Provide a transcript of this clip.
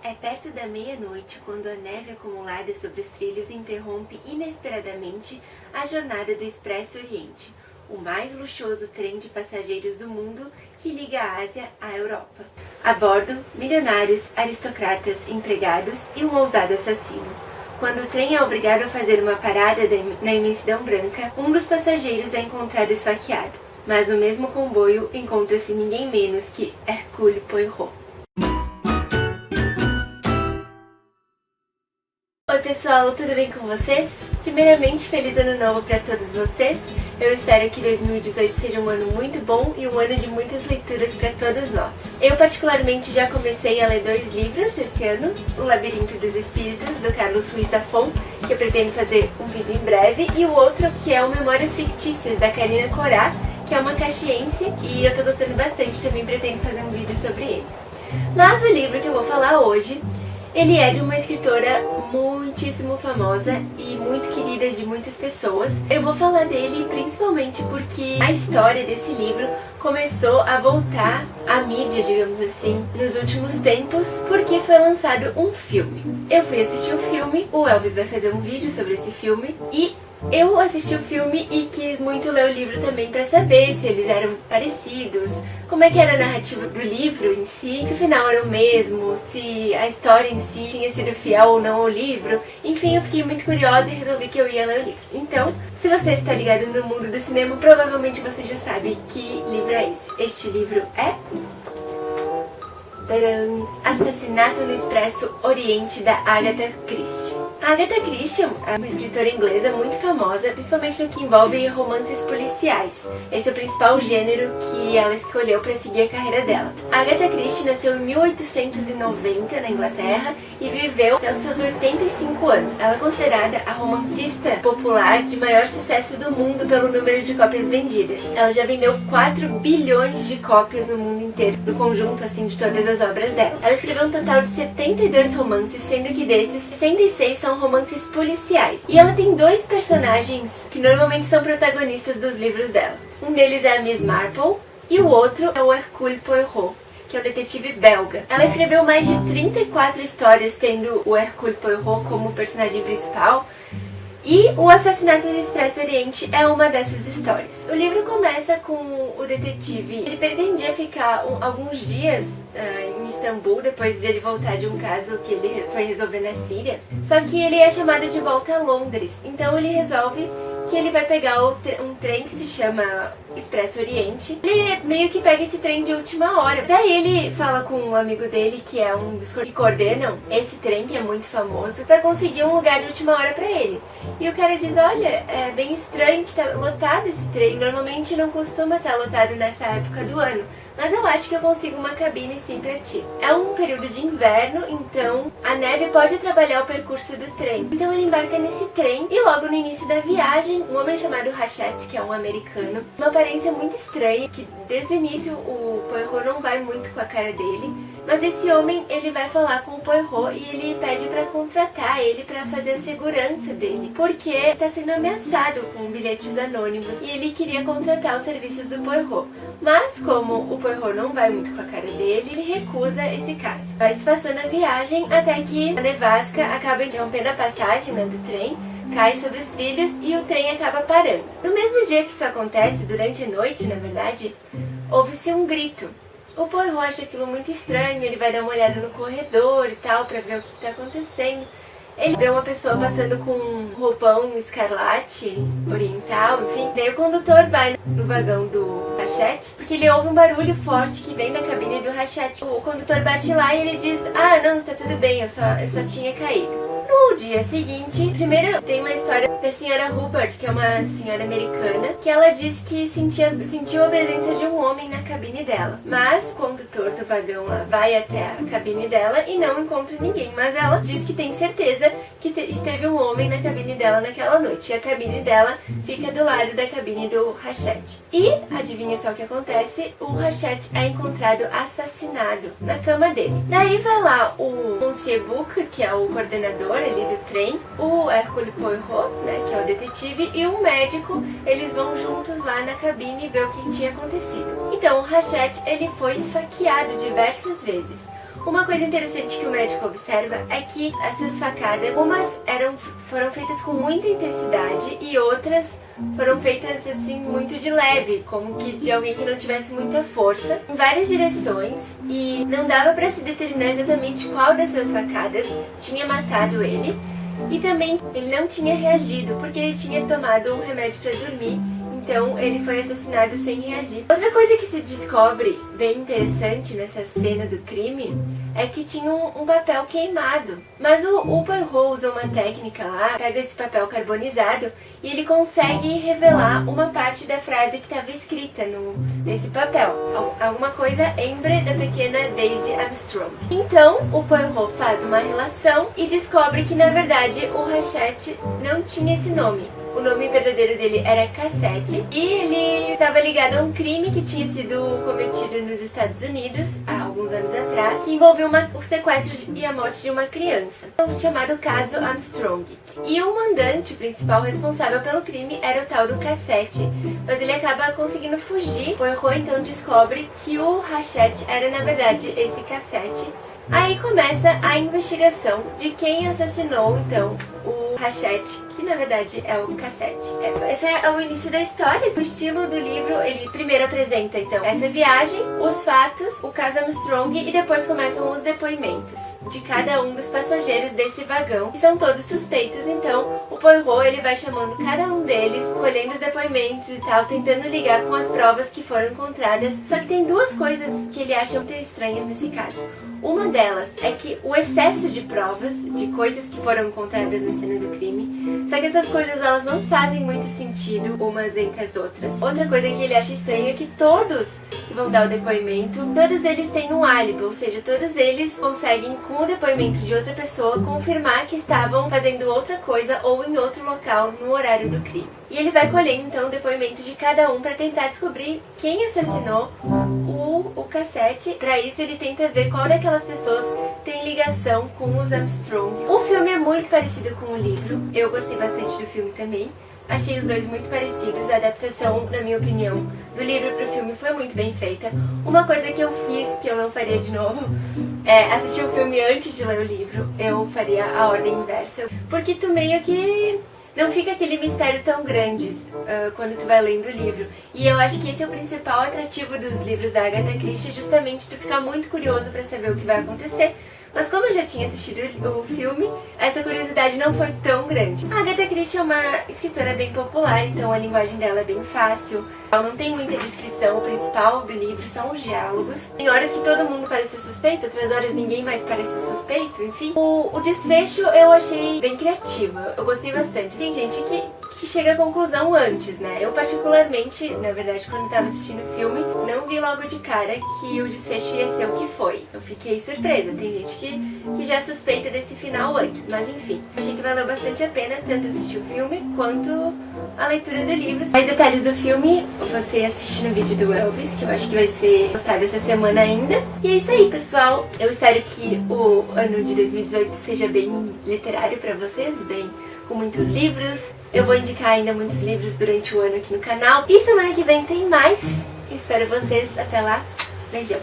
É perto da meia-noite quando a neve acumulada sobre os trilhos interrompe inesperadamente a jornada do Expresso Oriente, o mais luxuoso trem de passageiros do mundo que liga a Ásia à Europa. A bordo, milionários, aristocratas, empregados e um ousado assassino. Quando o trem é obrigado a fazer uma parada na imensidão branca, um dos passageiros é encontrado esfaqueado. Mas no mesmo comboio encontra-se ninguém menos que Hercule Poirot. Oi pessoal, tudo bem com vocês? Primeiramente, feliz ano novo para todos vocês. Eu espero que 2018 seja um ano muito bom e um ano de muitas leituras para todos nós. Eu particularmente já comecei a ler 2 livros esse ano, O Labirinto dos Espíritos, do Carlos Ruiz Zafón, que eu pretendo fazer um vídeo em breve, e o outro que é o Memórias Fictícias, da Carina Corá, que é uma caxiense, e eu tô gostando bastante, também pretendo fazer um vídeo sobre ele. Mas o livro que eu vou falar hoje, ele é de uma escritora muitíssimo famosa e muito querida de muitas pessoas. Eu vou falar dele principalmente porque a história desse livro começou a voltar à mídia, digamos assim, nos últimos tempos, porque foi lançado um filme. Eu fui assistir o filme, o Elvis vai fazer um vídeo sobre esse filme, e eu assisti o filme e quis muito ler o livro também para saber se eles eram parecidos, como é que era a narrativa do livro em si, se o final era o mesmo, se a história em si tinha sido fiel ou não ao livro. Enfim, eu fiquei muito curiosa e resolvi que eu ia ler o livro. Então, se você está ligado no mundo do cinema, provavelmente você já sabe que livro é esse. Este livro é... Tcharam! Assassinato no Expresso Oriente, da Agatha Christie. A Agatha Christie é uma escritora inglesa muito famosa, principalmente no que envolve romances policiais. Esse é o principal gênero que ela escolheu para seguir a carreira dela. A Agatha Christie nasceu em 1890 na Inglaterra e viveu até os seus 85 anos. Ela é considerada a romancista popular de maior sucesso do mundo pelo número de cópias vendidas. Ela já vendeu 4 bilhões de cópias no mundo inteiro, no conjunto assim de todas as obras dela. Ela escreveu um total de 72 romances, sendo que desses 66 são romances policiais. E ela tem 2 personagens que normalmente são protagonistas dos livros dela. Um deles é a Miss Marple e o outro é o Hercule Poirot, que é um detetive belga. Ela escreveu mais de 34 histórias, tendo o Hercule Poirot como personagem principal, e o Assassinato no Expresso Oriente é uma dessas histórias. O livro começa com o detetive. Ele pretendia ficar alguns dias em Istambul, depois de ele voltar de um caso que ele foi resolver na Síria. Só que ele é chamado de volta a Londres, então ele resolve que ele vai pegar um trem que se chama Expresso Oriente. Ele meio que pega esse trem de última hora. Daí ele fala com um amigo dele, que é um dos que coordenam esse trem, que é muito famoso, pra conseguir um lugar de última hora pra ele. E o cara diz, olha, é bem estranho que tá lotado esse trem, normalmente não costuma estar lotado nessa época do ano, mas eu acho que eu consigo uma cabine sim pra ti. É um período de inverno, então a neve pode atrapalhar o percurso do trem. Então ele embarca nesse trem e logo no início da viagem, um homem chamado Hachette, que é um americano, uma aparência muito estranha, que desde o início o Poirot não vai muito com a cara dele, mas esse homem, ele vai falar com o Poirot e ele pede pra contratar ele pra fazer a segurança dele, porque está sendo ameaçado com bilhetes anônimos e ele queria contratar os serviços do Poirot. Mas como o Poirot não vai muito com a cara dele, ele recusa esse caso. Vai se passando a viagem até que a nevasca acaba interrompendo a passagem do trem, cai sobre os trilhos e o trem acaba parando. No mesmo dia que isso acontece, durante a noite, na verdade, ouve-se um grito. O Poirot acha aquilo muito estranho, ele vai dar uma olhada no corredor e tal, pra ver o que está acontecendo. Ele vê uma pessoa passando com um roupão escarlate, oriental, enfim. Daí o condutor vai no vagão do Hachette, porque ele ouve um barulho forte que vem da cabine do Hachette. O condutor bate lá e ele diz, ah, não, está tudo bem, eu só tinha caído. No dia seguinte, primeiro tem uma história da senhora Hubbard, que é uma senhora americana, que ela diz que sentiu a presença de um homem na cabine dela. Mas o condutor do vagão lá vai até a cabine dela e não encontra ninguém. Mas ela diz que tem certeza que esteve um homem na cabine dela naquela noite. E a cabine dela fica do lado da cabine do Hachette. E, adivinha só o que acontece? O Hachette é encontrado assassinado na cama dele. Daí vai lá o concierge, que é o coordenador ali do trem, o Hercule Poirot, né, que é o detetive, e um médico. Eles vão juntos lá na cabine e ver o que tinha acontecido. Então o Hachette, ele foi esfaqueado diversas vezes. Uma coisa interessante que o médico observa é que essas facadas, umas foram feitas com muita intensidade e outras foram feitas assim muito de leve, como que de alguém que não tivesse muita força, em várias direções, e não dava para se determinar exatamente qual dessas facadas tinha matado ele. E também ele não tinha reagido porque ele tinha tomado um remédio para dormir. Então ele foi assassinado sem reagir. Outra coisa que se descobre bem interessante nessa cena do crime é que tinha um papel queimado. Mas o Poirot usa uma técnica lá, pega esse papel carbonizado e ele consegue revelar uma parte da frase que estava escrita nesse papel. Alguma coisa, Embre da pequena Daisy Armstrong. Então o Poirot faz uma relação e descobre que na verdade o Hachette não tinha esse nome. O nome verdadeiro dele era Cassette e ele estava ligado a um crime que tinha sido cometido nos Estados Unidos há alguns anos atrás, que envolveu o sequestro e a morte de uma criança, o chamado caso Armstrong. E o mandante principal responsável pelo crime era o tal do Cassette, mas ele acaba conseguindo fugir. O Poirot então descobre que o Hachette era na verdade esse Cassette. Aí começa a investigação de quem assassinou então o Hachette, que na verdade é o Cassette. Esse é o início da história. O estilo do livro, ele primeiro apresenta então essa viagem, os fatos, o caso Armstrong e depois começam os depoimentos de cada um dos passageiros desse vagão, que são todos suspeitos. Então o Poirot ele vai chamando cada um deles, colhendo os depoimentos e tal, tentando ligar com as provas que foram encontradas. Só que tem duas coisas que ele acha muito estranhas nesse caso. Uma delas é que o excesso de provas, de coisas que foram encontradas na cena do crime, só que essas coisas elas não fazem muito sentido umas entre as outras. Outra coisa que ele acha estranho é que todos que vão dar o depoimento, todos eles têm um álibi, ou seja, todos eles conseguem, com o depoimento de outra pessoa, confirmar que estavam fazendo outra coisa ou em outro local no horário do crime. E ele vai colhendo então o depoimento de cada um para tentar descobrir quem assassinou o Cassette. Para isso ele tenta ver qual daquelas pessoas tem ligação com os Armstrong. O filme é muito parecido com o livro, eu gostei bastante do filme também. Achei os dois muito parecidos, a adaptação, na minha opinião, do livro para o filme foi muito bem feita. Uma coisa que eu fiz, que eu não faria de novo, é assistir o filme antes de ler o livro. Eu faria a ordem inversa, porque tu meio que não fica aquele mistério tão grande quando tu vai lendo o livro. E eu acho que esse é o principal atrativo dos livros da Agatha Christie, justamente tu ficar muito curioso para saber o que vai acontecer. Mas como eu já tinha assistido o filme, essa curiosidade não foi tão grande. A Agatha Christie é uma escritora bem popular, então a linguagem dela é bem fácil. Ela não tem muita descrição, o principal do livro são os diálogos. Tem horas que todo mundo parece suspeito, outras horas ninguém mais parece suspeito, enfim. O desfecho eu achei bem criativo, eu gostei bastante. Tem gente que chega à conclusão antes, né? Eu particularmente, na verdade, quando estava assistindo o filme, não vi logo de cara que o desfecho ia ser o que foi. Eu fiquei surpresa, tem gente que já suspeita desse final antes, mas enfim. Achei que valeu bastante a pena tanto assistir o filme quanto a leitura do livro. Mais detalhes do filme você assiste no vídeo do Elvis, que eu acho que vai ser postado essa semana ainda. E é isso aí, pessoal. Eu espero que o ano de 2018 seja bem literário pra vocês, bem com muitos livros. Eu vou indicar ainda muitos livros durante o ano aqui no canal. E semana que vem tem mais. Espero vocês. Até lá. Beijão.